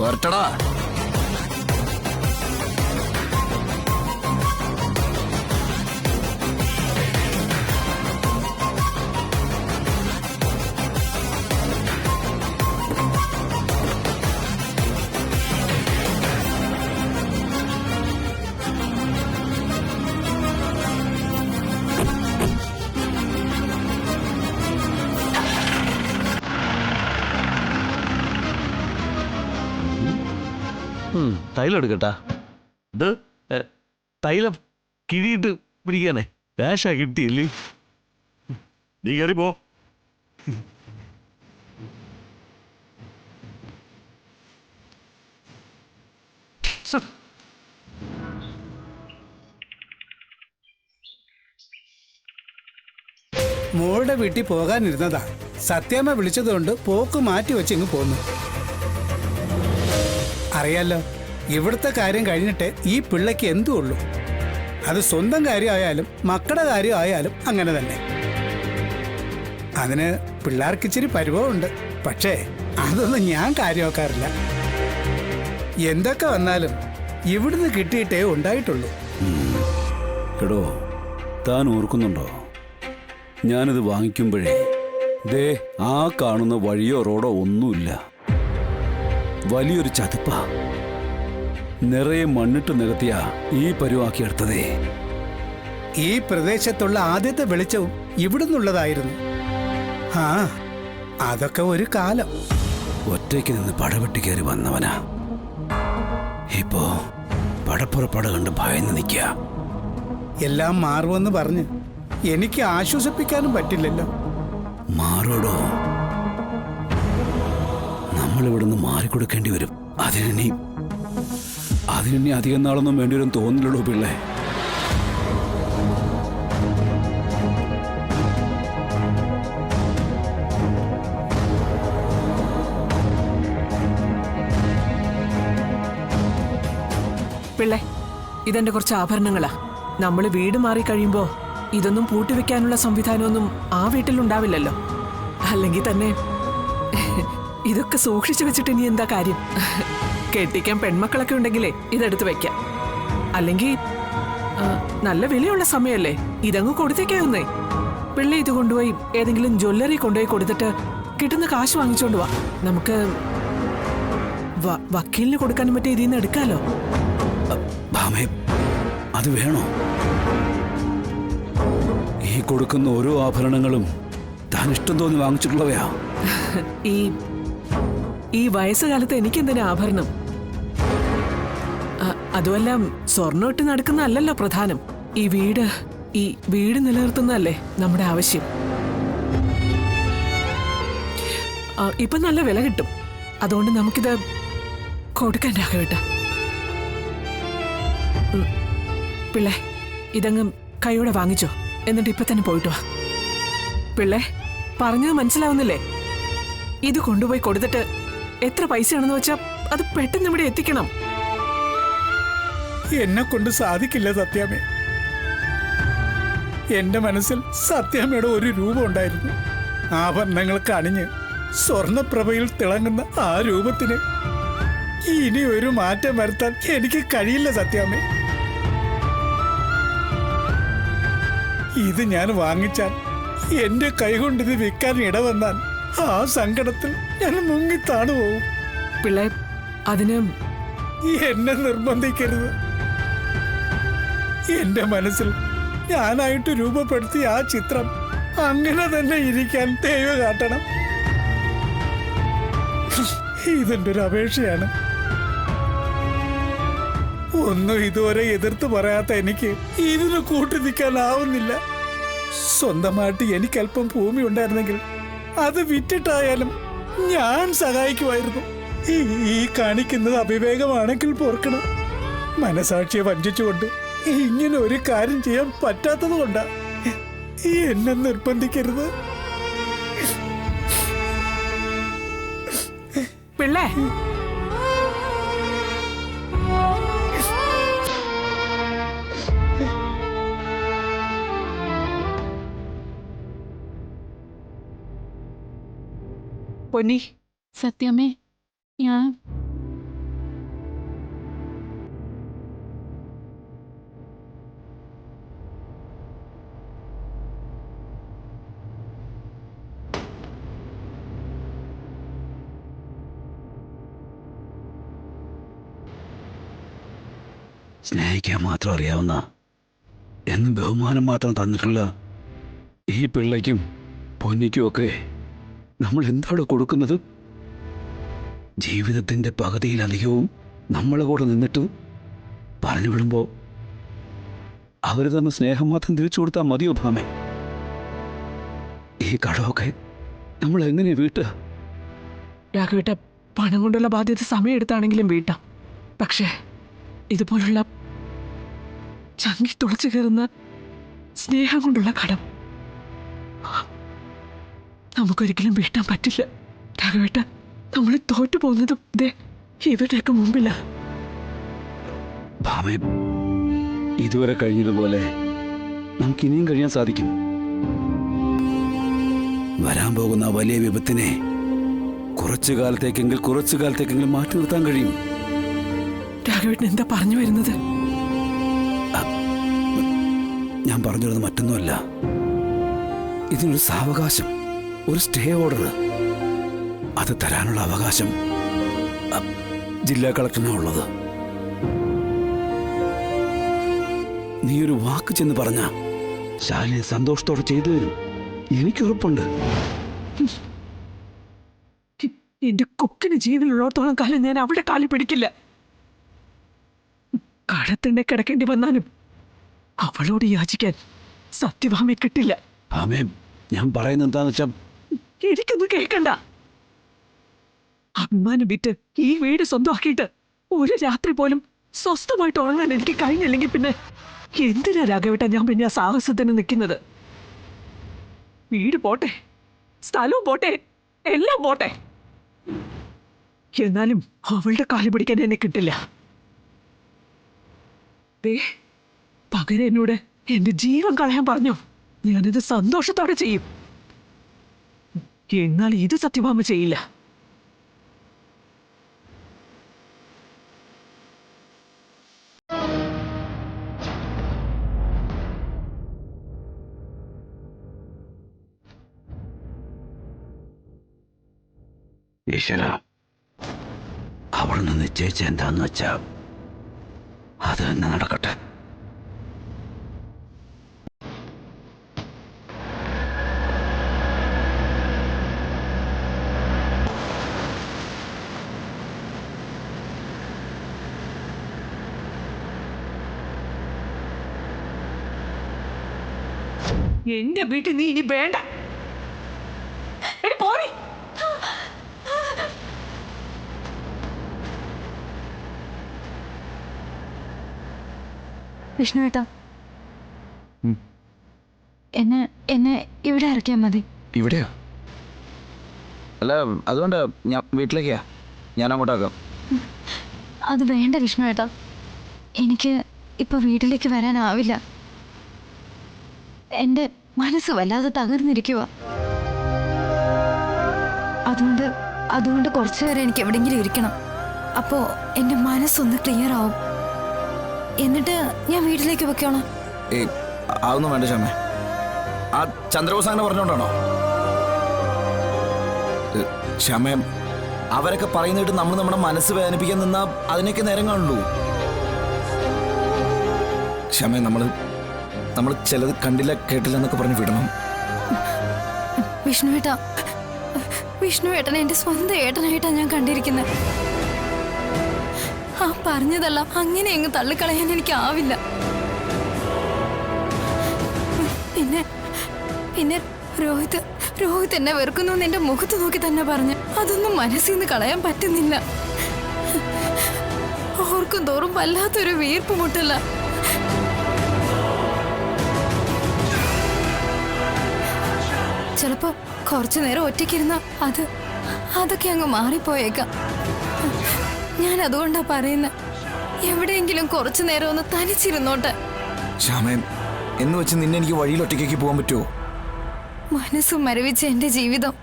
വരട്ടടാ. തൈലം എടുക്കട്ടാ. ഇത് തൈലം കിഴിയിട്ട് പിടിക്കാനേ കാശാ കിട്ടിയില്ലേ. നീ കയറി പോ. മോളുടെ വീട്ടിൽ പോകാനിരുന്നതാ. സത്യാമ്മ വിളിച്ചതുകൊണ്ട് പോക്ക് മാറ്റി വെച്ച് ഇങ്ങ് പോന്നു. അറിയാലോ, ഇവിടുത്തെ കാര്യം കഴിഞ്ഞിട്ട് ഈ പിള്ളയ്ക്ക് എന്തും ഉള്ളൂ. അത് സ്വന്തം കാര്യമായാലും മക്കളുടെ കാര്യമായാലും അങ്ങനെ തന്നെ. അതിന് പിള്ളേർക്ക് ഇച്ചിരി പരിഭവമുണ്ട്. പക്ഷേ അതൊന്നും ഞാൻ കാര്യമാക്കാറില്ല. എന്തൊക്കെ വന്നാലും ഇവിടുന്ന് കിട്ടിയിട്ടേ ഉണ്ടായിട്ടുള്ളൂ. എടോ, താൻ ഓർക്കുന്നുണ്ടോ, ഞാനിത് വാങ്ങിക്കുമ്പോഴേ ദേ ആ കാണുന്ന വഴിയോ റോഡോ ഒന്നുമില്ല. വലിയൊരു ചതുപ്പ നിറയെ മണ്ണിട്ട് നികത്തിയ ഈ പരുവാക്കിയെടുത്തതേ. ഈ പ്രദേശത്തുള്ള ആദ്യത്തെ വെളിച്ചവും ഇവിടുന്നുള്ളതായിരുന്നു. ആ, അതൊക്കെ ഒരു കാലം. ഒറ്റയ്ക്ക് നിന്ന് പടവെട്ടി കയറി വന്നവനാ. ഇപ്പോ പടപ്പുറപ്പട കണ്ട് ഭയന്ന് നിൽക്കുക. എല്ലാം മാറുമെന്ന് പറഞ്ഞ് എനിക്ക് ആശ്വസിപ്പിക്കാനും പറ്റില്ലല്ലോ. മാറോടോ, നമ്മളിവിടുന്ന് മാറിക്കൊടുക്കേണ്ടി വരും. അതിനി അധികം നാളൊന്നും വേണ്ടി വരും തോന്നില്ലല്ലോ പിള്ളേ. പിള്ളേ, ഇതെന്റെ കുറച്ച് ആഭരണങ്ങളാ. നമ്മൾ വീട് മാറി കഴിയുമ്പോ ഇതൊന്നും പൂട്ടിവെക്കാനുള്ള സംവിധാനമൊന്നും ആ വീട്ടിലുണ്ടാവില്ലല്ലോ. അല്ലെങ്കിൽ തന്നെ ഇതൊക്കെ സൂക്ഷിച്ചു വെച്ചിട്ട് ഇനി എന്താ കാര്യം? കെട്ടിക്കാൻ പെൺമക്കളൊക്കെ ഉണ്ടെങ്കിലേ ഇതെടുത്ത് വെക്കാം. അല്ലെങ്കിൽ നല്ല വിലയുള്ള സമയല്ലേ, ഇതങ്ങ് കൊടുത്തേക്കാവുന്നേ. പിള്ളേ ഇത് കൊണ്ടുപോയി ഏതെങ്കിലും ജ്വല്ലറി കൊണ്ടുപോയി കൊടുത്തിട്ട് കിട്ടുന്ന കാശ് വാങ്ങിച്ചോണ്ട് വാ. നമുക്ക് വക്കീലിന് കൊടുക്കാനും മറ്റേ ഇതിൽ നിന്ന് എടുക്കാലോ. അത് വേണോ? ഈ കൊടുക്കുന്ന ഓരോ ആഭരണങ്ങളും താൻ ഇഷ്ടം തോന്നി വാങ്ങിച്ചിട്ടുള്ളവയാ. ഈ വയസ്സുകാലത്ത് എനിക്കെന്തിനാ ആഭരണം? അതുമല്ല, സ്വർണ്ണം ഇട്ട് നടക്കുന്നതല്ലല്ലോ പ്രധാനം. ഈ വീട് നിലനിർത്തുന്നതല്ലേ നമ്മുടെ ആവശ്യം. ഇപ്പൊ നല്ല വില കിട്ടും. അതുകൊണ്ട് നമുക്കിത് കൊടുക്കാൻ രാഘവേട്ട. പിള്ളേ, ഇതങ്ങ് കൈയോടെ വാങ്ങിച്ചോ. എന്നിട്ട് ഇപ്പൊ തന്നെ പോയിട്ട് വാ. പിള്ളേ, പറഞ്ഞത് മനസ്സിലാവുന്നില്ലേ? ഇത് കൊണ്ടുപോയി കൊടുത്തിട്ട് എത്ര പൈസയാണെന്ന് വെച്ചാ അത് പെട്ടെന്ന് ഇവിടെ എത്തിക്കണം. എന്നെ കൊണ്ട് സാധിക്കില്ല സത്യാമ്മേ. എന്റെ മനസ്സിൽ സത്യാമ്മയുടെ ഒരു രൂപം ഉണ്ടായിരുന്നു. ആഭരണങ്ങൾക്ക് അണിഞ്ഞ് സ്വർണപ്രഭയിൽ തിളങ്ങുന്ന ആ രൂപത്തിന് ഇനി ഒരു മാറ്റം വരുത്താൻ എനിക്ക് കഴിയില്ല സത്യാമ്മേ. ഇത് ഞാൻ വാങ്ങിച്ചാൽ എന്റെ കൈകൊണ്ട് ഇത് വിൽക്കാൻ ഇടവന്നാൽ ആ സങ്കടത്തിൽ ഞാൻ മുങ്ങിത്താണു പോവും. പിള്ളേ, അതിന് എന്നെ നിർബന്ധിക്കരുത്. എന്റെ മനസ്സിൽ ഞാനായിട്ട് രൂപപ്പെടുത്തിയ ആ ചിത്രം അങ്ങനെ തന്നെ ഇരിക്കാൻ ദയവ് കാട്ടണം. ഇതെന്റെ ഒരു അപേക്ഷയാണ്. ഒന്നും ഇതുവരെ എതിർത്ത് പറയാത്ത എനിക്ക് ഇതിന് കൂട്ടി നിൽക്കാനാവുന്നില്ല. സ്വന്തമായിട്ട് എനിക്കല്പം ഭൂമി ഉണ്ടായിരുന്നെങ്കിൽ അത് വിറ്റിട്ടായാലും ഞാൻ സഹായിക്കുമായിരുന്നു. ഈ കാണിക്കുന്നത് അവിവേകമാണെങ്കിൽ പോർക്കണം. മനസാക്ഷിയെ വഞ്ചിച്ചുകൊണ്ട് ഇങ്ങനെ ഒരു കാര്യം ചെയ്യാൻ പറ്റാത്തത് കൊണ്ടാ. എന്നെ നിർബന്ധിക്കരുത്. പിള്ളേ, പൊന്നി, സത്യമേ, ഞാൻ സ്നേഹിക്കാൻ മാത്രം അറിയാവുന്ന എന്നും ബഹുമാനം മാത്രം തന്നിട്ടുള്ള ഈ പിള്ളയ്ക്കും പൊന്നിക്കും ഒക്കെ നമ്മൾ എന്താണ് കൊടുക്കുന്നത്? ജീവിതത്തിൻ്റെ പകുതിയിലധികവും നമ്മളെ കൂടെ നിന്നിട്ട് പറഞ്ഞു വിടുമ്പോൾ അവർ തന്ന സ്നേഹം മാത്രം തിരിച്ചു കൊടുത്താൽ മതിയോ ഭാമേ? ഈ കടമൊക്കെ നമ്മൾ എങ്ങനെ വീട്ടുക? രാഘവേട്ട, പണം കൊണ്ടുള്ള ബാധ്യത സമയമെടുത്താണെങ്കിലും വീട്ടാം. പക്ഷേ ഇതുപോലുള്ള ചങ്ങി തുളച്ചു കയറുന്ന സ്നേഹം കൊണ്ടുള്ള കടം നമുക്കൊരിക്കലും വീട്ടാൻ പറ്റില്ല. രാഘവേട്ട, നമ്മൾ തോറ്റു പോകുന്നതും ദേ ഇവരുടെയൊക്കെ മുമ്പില്ല. ഭാമേ, ഇതുവരെ കഴിഞ്ഞതുപോലെ നമുക്കിനിയും കഴിയാൻ സാധിക്കും. വരാൻ പോകുന്ന ആ വലിയ വിപത്തിനെ കുറച്ചു കാലത്തേക്കെങ്കിലും മാറ്റി നിർത്താൻ കഴിയും. രാഘവേട്ടൻ എന്താ പറഞ്ഞു വരുന്നത്? ഞാൻ പറഞ്ഞിരുന്നത് മറ്റൊന്നുമല്ല. ഇതിനൊരു സാവകാശം, ഒരു സ്റ്റേ ഓർഡർ, അത് തരാനുള്ള അവകാശം ജില്ലാ കളക്ടറിനാ ഉള്ളത്. നീ ഒരു വാക്ക് ചെന്ന് പറഞ്ഞ ശാലിനി സന്തോഷത്തോടെ ചെയ്തു തരും. എനിക്കുറപ്പുണ്ട്. എന്റെ കൊക്കിന് ജീവനുള്ളിടത്തോളം കാലം ഞാൻ അവിടെ കാലി പിടിക്കില്ല. കടത്തിണ്ടെ കിടക്കേണ്ടി വന്നാലും അവളോട് യാചിക്കാൻ സത്യഭാമയെ കിട്ടില്ല. ഭാമേ, ഞാൻ പറയുന്നത് എന്താന്ന് വെച്ചാ എനിക്കൊന്നും കേൾക്കണ്ട. അഭിമാനം വിറ്റ് ഈ വീട് സ്വന്തമാക്കിയിട്ട് ഒരു രാത്രി പോലും സ്വസ്ഥമായിട്ട് ഉറങ്ങാൻ എനിക്ക് കഴിഞ്ഞില്ലെങ്കിൽ പിന്നെ എന്തിനാ രാഘവേട്ട ഞാൻ പിന്നെ ആ സാഹസത്തിന് നിൽക്കുന്നത്? വീട് പോട്ടെ, സ്ഥലവും പോട്ടെ, എല്ലാം പോട്ടെ, എന്നാലും അവളുടെ കാല് പിടിക്കാൻ എന്നെ കിട്ടില്ല. പകരം എന്നോട് എന്റെ ജീവൻ കളയാൻ പറഞ്ഞു. ഞാനിത് സന്തോഷത്തോടെ ചെയ്യും. എന്നാൽ ഇത് സത്യഭാമ ചെയ്യില്ല. ഈശ്വര, അവിടുന്ന് നിശ്ചയിച്ച എന്താന്ന് വെച്ചാ അത് തന്നെ നടക്കട്ടെ. എന്റെ വീട്ടിൽ നീ ഇനി വേണ്ട. എടി പോടി. വിഷ്ണുവേട്ടാ, എന്നെ എന്നെ ഇവിടെ ഇറക്കിയാൽ മതി. ഇവിടെയോ? അല്ല, അതുകൊണ്ട് ഞാൻ വീട്ടിലേക്കാ, ഞാൻ അങ്ങോട്ടാക്കാം. അത് വേണ്ട വിഷ്ണുവേട്ടാ, എനിക്ക് ഇപ്പൊ വീട്ടിലേക്ക് വരാനാവില്ല. എൻ്റെ മനസ്സ് വല്ലാതെ തകർന്നിരിക്കുക. അതുകൊണ്ട് കുറച്ചു നേരം എനിക്ക് എവിടെയെങ്കിലും ഇരിക്കണം. അപ്പോൾ എൻ്റെ മനസ്സൊന്ന് ക്ലിയർ ആവും. എന്നിട്ട് ഞാൻ വീട്ടിലേക്ക് വെക്കണം. ഏയ്, അതൊന്നും വേണ്ട ക്ഷമേ. ആ ചന്ദ്രബോസ് അങ്ങനെ പറഞ്ഞോണ്ടാണോ? ക്ഷമ, അവരൊക്കെ പറയുന്നിട്ട് നമ്മൾ നമ്മുടെ മനസ്സ് വേദനിപ്പിക്കാൻ നിന്നാ അതിനൊക്കെ നേരം കാണുള്ളൂ. ക്ഷമ, നമ്മൾ ചിലത് കണ്ടില്ല കേട്ടില്ല എന്നൊക്കെ പറഞ്ഞ് വിടണം. വിഷ്ണുവേട്ടനെ എൻ്റെ സ്വന്തം ഏട്ടനായിട്ടാണ് ഞാൻ കണ്ടിരിക്കുന്നത്. ആ പറഞ്ഞതെല്ലാം അങ്ങനെ അങ്ങ് തള്ളിക്കളയാൻ എനിക്കാവില്ല. പിന്നെ രോഹിത് എന്നെ വെറുക്കുന്നു എന്ന് എൻ്റെ മുഖത്ത് നോക്കി തന്നെ പറഞ്ഞു. അതൊന്നും മനസ്സിൽ നിന്ന് കളയാൻ പറ്റുന്നില്ല. ഓർക്കും തോറും വല്ലാത്തൊരു വീർപ്പ് മുട്ടില്ല. ചിലപ്പോ കുറച്ചു നേരം ഒറ്റയ്ക്കിരുന്ന അതൊക്കെ അങ്ങ് മാറിപ്പോയേക്കാം. ഞാൻ അതുകൊണ്ടാ പറയുന്നത്, എവിടെയെങ്കിലും കുറച്ചു നേരം ഒന്ന് തനിച്ചിരുന്നോട്ടെ. ക്ഷമ, എന്ന് വെച്ച് നിന്നെ എനിക്ക് വഴിയിൽ ഒറ്റയ്ക്ക് പോകാൻ പറ്റുമോ? മനസ്സും മരവിച്ച എന്റെ ജീവിതം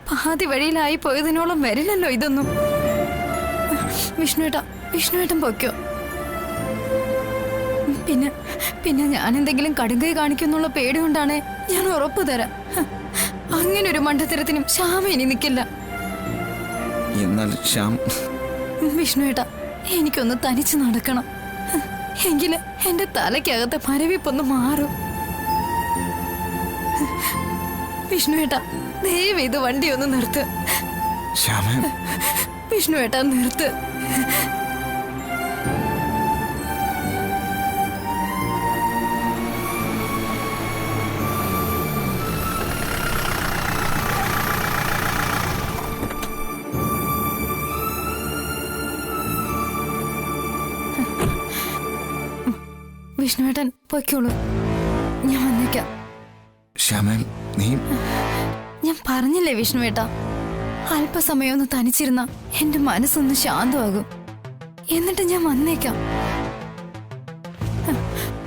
പാതി വഴിയിലായി പോയതിനോളം വരില്ലല്ലോ ഇതൊന്നും. വിഷ്ണുവേട്ടൻ പൊയ്ക്കോ. പിന്നെ ഞാൻ എന്തെങ്കിലും കടുങ്കൈ കാണിക്കുന്നുള്ള പേടി കൊണ്ടാണ് ഞാൻ ഉറപ്പു തരാം. അങ്ങനെ ഒരു മണ്ടത്തരത്തിനും ശ്യാമ ഇനി നിൽക്കില്ല. എന്നാൽ ശ്യാം, വിഷ്ണുവേട്ടാ, എനിക്കൊന്ന് തനിച്ച് നടക്കണം. എങ്കിലും എന്റെ തലയ്ക്കകത്തെ മരവിപ്പൊന്ന് മാറും. വിഷ്ണുവേട്ടാ, ദയവ് ഇത് വണ്ടി ഒന്ന് നിർത്ത്. ശ്യാമേ, വിഷ്ണുവേട്ടാ, നിർത്ത്. വിഷ്ണുവേട്ടൻ പൊയ്ക്കോളൂ, ഞാൻ വന്നേക്കാം. ശ്യാമേ, നീ ഞാൻ പറഞ്ഞില്ലേ വിഷ്ണുവേട്ടാ, അല്പസമയം ഒന്ന് തനിച്ചിരുന്ന എന്റെ മനസ്സൊന്ന് ശാന്തമാകും. എന്നിട്ട് ഞാൻ വന്നേക്കാം.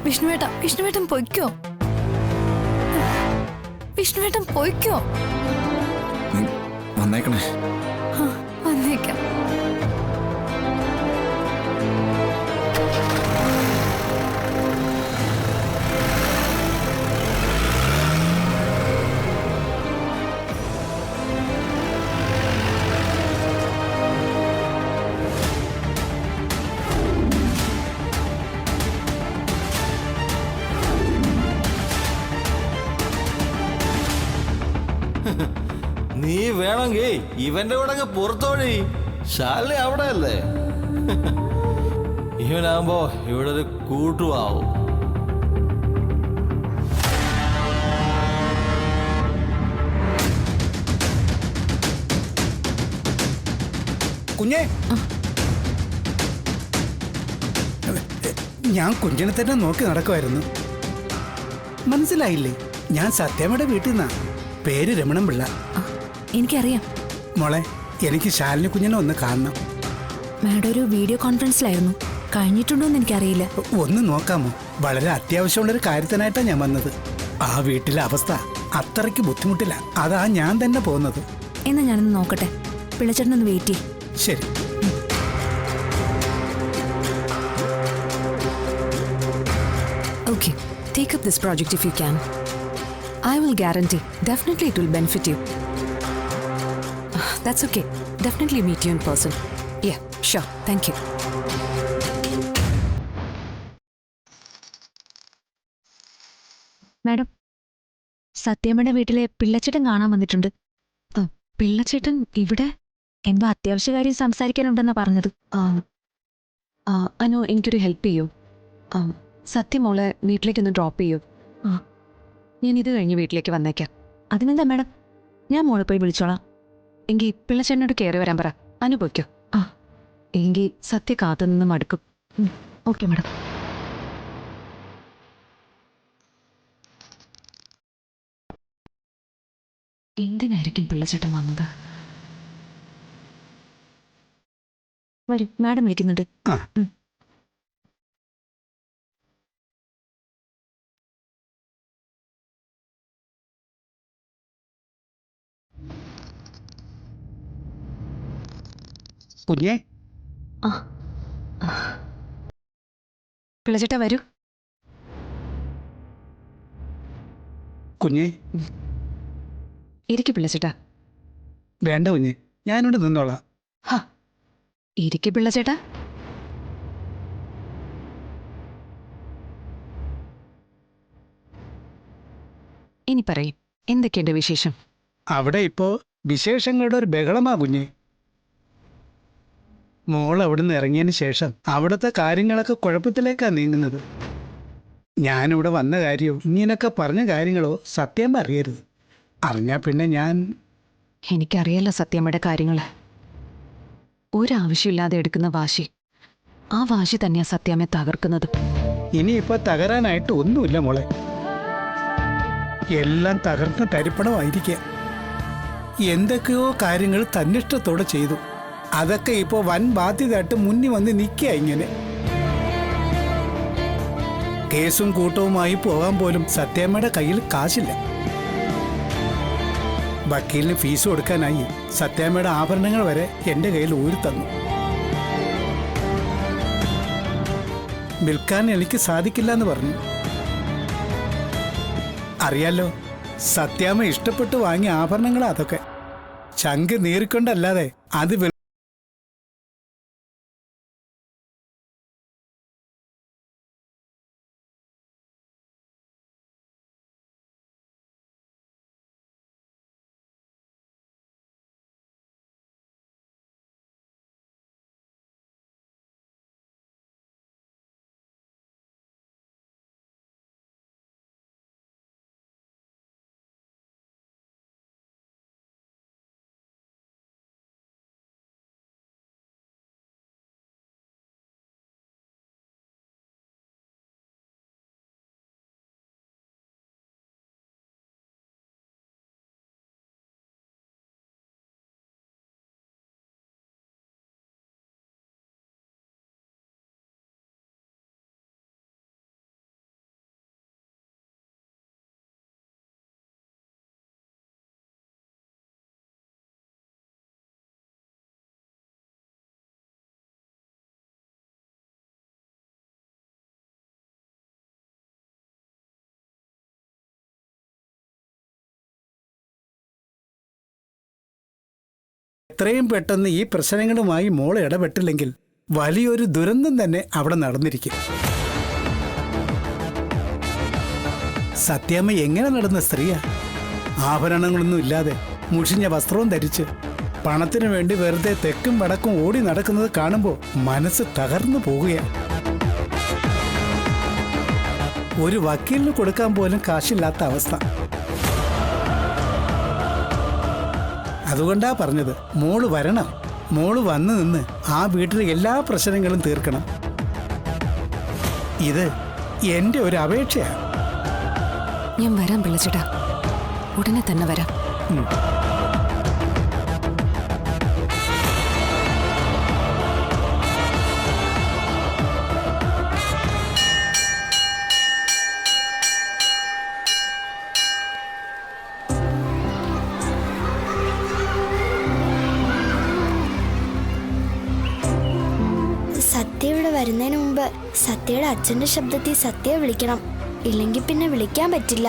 വിഷ്ണുവേട്ടൻ പൊയ്ക്കോ. വിഷ്ണുവേട്ടൻ പൊയ്ക്കോ. നീ വന്നേക്കണേ. വന്നേക്കാം. നീ വേണമെങ്കിൽ ഇവന്റെ കൂടെ അങ്ങ് പുറത്തോഴി. ശാലിനി അവിടെ അല്ലേ? ഇവനാകുമ്പോ ഇവിടെ ഒരു കൂട്ടുമാവും. കുഞ്ഞേ, ഞാൻ കുഞ്ഞിനെ തന്നെ നോക്കി നടക്കുമായിരുന്നു. മനസ്സിലായില്ലേ? ഞാൻ സത്യമയുടെ വീട്ടിൽ നിന്നാ. പേര് രമണൻ പിള്ള. എനിക്കറിയാം. മോളെ, എനിക്ക് ശാലിനി കുഞ്ഞിനെ ഒന്ന് കാണണം. മാഡം ഒരു വീഡിയോ കോൺഫറൻസിലായിരുന്നു. കഴിഞ്ഞിട്ടുണ്ടോന്ന് എനിക്കറിയില്ല. ഒന്ന് നോക്കാമോ? വളരെ അത്യാവശ്യമുള്ളൊരു കാര്യത്തിനായിട്ടാണ് ഞാൻ വന്നത്. ആ വീട്ടിലെ അവസ്ഥ അത്രയ്ക്ക് ബുദ്ധിമുട്ടില്ല. അതാ ഞാൻ തന്നെ പോകുന്നത്. എന്നാ ഞാനൊന്ന് നോക്കട്ടെ. പിള്ളച്ചേട്ടനൊന്ന് വെയിറ്റ് ചെയ്യും. ശരി. Okay, take up this project if you can. I will guarantee. Definitely it will benefit you. That's okay. Definitely meet you in person. Yeah, sure. Thank you. Madam, സത്യമ്മയുടെ വീട്ടിലെ പിള്ളച്ചേട്ടൻ കാണാൻ വന്നിട്ടുണ്ട്. പിള്ളച്ചേട്ടൻ ഇവിടെ എന്തോ അത്യാവശ്യ കാര്യം സംസാരിക്കാനുണ്ടെന്നാ പറഞ്ഞത്. അനു, എനിക്കൊരു ഹെൽപ്പ് ചെയ്യൂ. സത്യമോളെ വീട്ടിലേക്കൊന്ന് ഡ്രോപ്പ് ചെയ്യൂ. ഞാൻ ഇത് കഴിഞ്ഞ് വീട്ടിലേക്ക് വന്നേക്കാം. അതിനെന്താ മാഡം, ഞാൻ മോളെ പോയി വിളിച്ചോളാം. എങ്കിൽ പിള്ളച്ചേട്ടനോട് കയറി വരാൻ പറ. അനു പോയിക്കോ. എങ്കിൽ സത്യ കാത്തു നിന്ന് മടുക്കും. Okay madam. എന്തിനായിരിക്കും പിള്ളച്ചേട്ടൻ വന്നത്? വരും, മാഡം വിളിക്കുന്നുണ്ട്. കുഞ്ഞേ, പിള്ളച്ചേട്ടാ വരൂ. കുഞ്ഞേ. ഇരിക്കു പിള്ളച്ചേട്ടാ. വേണ്ട കുഞ്ഞേ, ഞാനിവിടെ നിന്നോളാം. ഇരിക്കു പിള്ളച്ചേട്ടാ. ഇനി പറയും, എന്തൊക്കെയുണ്ട് വിശേഷം? അവിടെ ഇപ്പോ വിശേഷങ്ങളുടെ ഒരു ബഹളമാ കുഞ്ഞേ. മോൾ അവിടുന്ന് ഇറങ്ങിയതിന് ശേഷം അവിടുത്തെ കാര്യങ്ങളൊക്കെ കുഴപ്പത്തിലേക്കാ നീങ്ങുന്നത്. ഞാനിവിടെ വന്ന കാര്യവും ഇങ്ങനൊക്കെ പറഞ്ഞ കാര്യങ്ങളോ സത്യം അറിയരുത്. അറിഞ്ഞാൽ പിന്നെ ഞാൻ... എനിക്കറിയാലോ സത്യമ്മയുടെ കാര്യങ്ങൾ. ഒരാവശ്യമില്ലാതെ എടുക്കുന്ന വാശി, ആ വാശി തന്നെയാ സത്യാമ്മയെ തകർക്കുന്നത്. ഇനിയിപ്പോ തകരാനായിട്ട് ഒന്നുമില്ല മോളെ. എല്ലാം തകർന്ന് തരിപ്പണമായിരിക്കുക. എന്തൊക്കെയോ കാര്യങ്ങൾ തന്നിഷ്ടത്തോടെ ചെയ്തു. അതൊക്കെ ഇപ്പോ വൻ ബാധ്യതയായിട്ട് മുന്നിൽ വന്ന് നിൽക്കുക. ഇങ്ങനെ കേസും കൂട്ടവുമായി പോകാൻ പോലും സത്യാമ്മയുടെ കയ്യിൽ കാശില്ല. വക്കീലിന് ഫീസ് കൊടുക്കാനായി സത്യാമ്മയുടെ ആഭരണങ്ങൾ വരെ എൻ്റെ കയ്യിൽ ഊരി തന്നു. വിൽക്കാൻ എനിക്ക് സാധിക്കില്ല എന്ന് പറഞ്ഞു. അറിയാലോ, സത്യാമ്മ ഇഷ്ടപ്പെട്ട് വാങ്ങിയ ആഭരണങ്ങളാ അതൊക്കെ. ചങ്ക് നീറിക്കൊണ്ടല്ലാതെ അത് എത്രയും പെട്ടെന്ന് ഈ പ്രശ്നങ്ങളുമായി മോൾ ഇടപെട്ടില്ലെങ്കിൽ വലിയൊരു ദുരന്തം തന്നെ അവിടെ നടന്നിരിക്കും. സത്യാമ്മ എങ്ങനെ നടന്ന സ്ത്രീയാ? ആഭരണങ്ങളൊന്നും ഇല്ലാതെ മുഷിഞ്ഞ വസ്ത്രവും ധരിച്ച് പണത്തിനു വേണ്ടി വെറുതെ തെക്കും വടക്കും ഓടി നടക്കുന്നത് കാണുമ്പോൾ മനസ്സ് തകർന്നു പോകുകയാണ്. ഒരു വക്കീലിന് കൊടുക്കാൻ പോലും കാശില്ലാത്ത അവസ്ഥ. അതുകൊണ്ടാ പറഞ്ഞത്, മോള് വരണം. മോള് വന്നു നിന്ന് ആ വീട്ടിലെ എല്ലാ പ്രശ്നങ്ങളും തീർക്കണം. ഇത് എൻ്റെ ഒരു അപേക്ഷയാണ്. ഞാൻ വരാം പിള്ളച്ചേട്ടാ, ഉടനെ തന്നെ വരാം. സത്യ ഇവിടെ വരുന്നതിന് മുമ്പ് സത്യയുടെ അച്ഛന്റെ ശബ്ദത്തിൽ സത്യയെ വിളിക്കണം. ഇല്ലെങ്കിൽ പിന്നെ വിളിക്കാൻ പറ്റില്ല.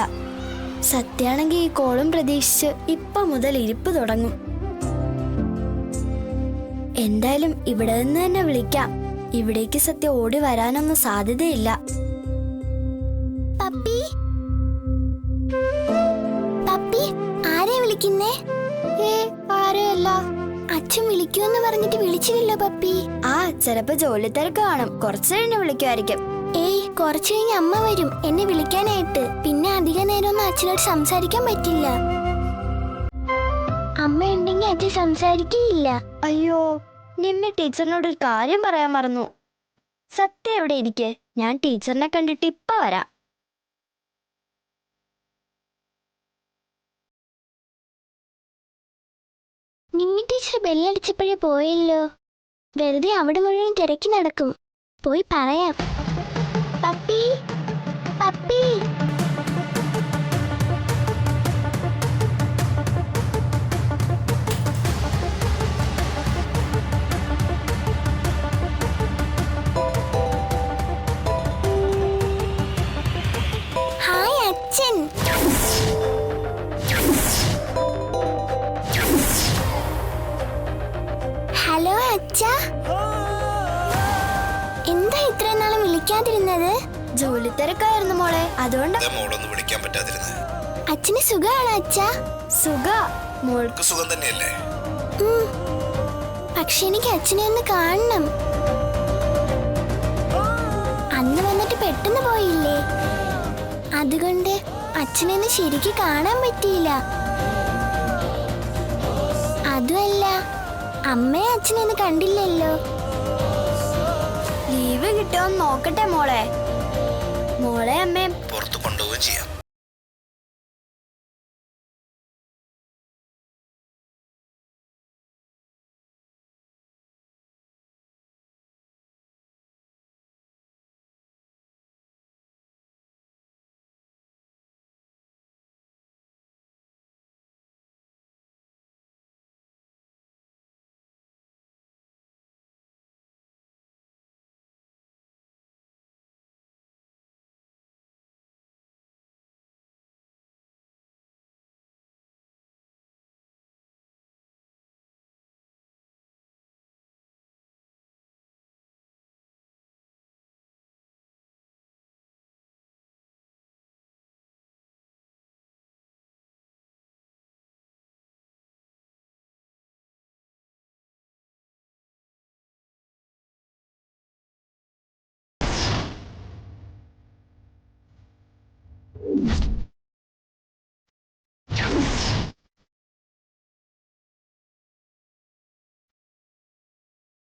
സത്യാണെങ്കിൽ ഈ കോളും പ്രതീക്ഷിച്ച് ഇപ്പൊ മുതൽ ഇരിപ്പ് തുടങ്ങും. എന്തായാലും ഇവിടെ നിന്ന് തന്നെ വിളിക്കാം. ഇവിടേക്ക് സത്യ ഓടി വരാനൊന്നും സാധ്യതയില്ല. പപ്പി, പപ്പി, ആരെ വിളിക്കുന്നേ? ആരെയല്ല, അച്ഛൻ വിളിക്കുമെന്ന് പറഞ്ഞിട്ട് വിളിച്ചില്ല പപ്പി. ആ, ചിലപ്പോ ജോലി തിരക്ക് കാണും. കുറച്ചു കഴിഞ്ഞ് വിളിക്കുമായിരിക്കും. കുറച്ചു കഴിഞ്ഞ് അമ്മ വരും എന്നെ വിളിക്കാനായിട്ട്. പിന്നെ അധിക നേരമൊന്നും അച്ഛനോട് സംസാരിക്കാൻ പറ്റില്ല. അമ്മ ഉണ്ടെങ്കിൽ അച്ഛൻ സംസാരിക്കില്ല. അയ്യോ, നിന്നെ ടീച്ചറിനോട് ഒരു കാര്യം പറയാൻ മറന്നു. സത്യം എവിടെ ഇരിക്കെ? ഞാൻ ടീച്ചറിനെ കണ്ടിട്ട് ഇപ്പൊ വരാം. നിമ്മി ടീച്ചർ ബെല്ലടിച്ചപ്പോഴേ പോയല്ലോ. വെറുതെ അവിടെ മുഴുവൻ തിരക്കി നടക്കും. പോയി പറയാം. Puppy, puppy. ഹായ് അച്ഛൻ. ഹലോ അച്ഛ. എന്താ ഇത്രയും നാളും വിളിക്കാതിരുന്നത്? ജോലി തിരക്കായിരുന്നു മോളെ, അതുകൊണ്ടാ മോളൊന്ന് വിളിക്കാൻ പറ്റാതിരുന്നത്. അച്ഛന് സുഖാണോ അച്ഛ? മോൾക്ക് സുഖം തന്നെയല്ലേ? പക്ഷെ എനിക്ക് അച്ഛനെ ഒന്ന് കാണണം. അന്ന് വന്നിട്ട് പെട്ടെന്ന് പോയില്ലേ, അതുകൊണ്ട് അച്ഛനെ ഒന്ന് ശരിക്ക് കാണാൻ പറ്റിയില്ല. അതുമല്ല, അമ്മയെ അച്ഛനെന്ന് കണ്ടില്ലല്ലോ. ലീവ് കിട്ടുമോന്ന് നോക്കട്ടെ മോളെ. മോളെ അമ്മയെ പുറത്ത് കൊണ്ടുപോവുകയും ചെയ്യാം.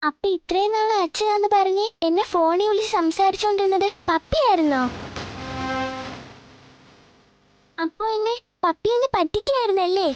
അപ്പൊ ഇത്രയും നാളെ അച്ഛനാന്ന് പറഞ്ഞ് എന്നെ ഫോണിൽ വിളിച്ച് സംസാരിച്ചോണ്ടിരുന്നത് പപ്പിയായിരുന്നോ? അപ്പൊ എന്നെ പപ്പി ഒന്ന് പറ്റിക്കായിരുന്നല്ലേ?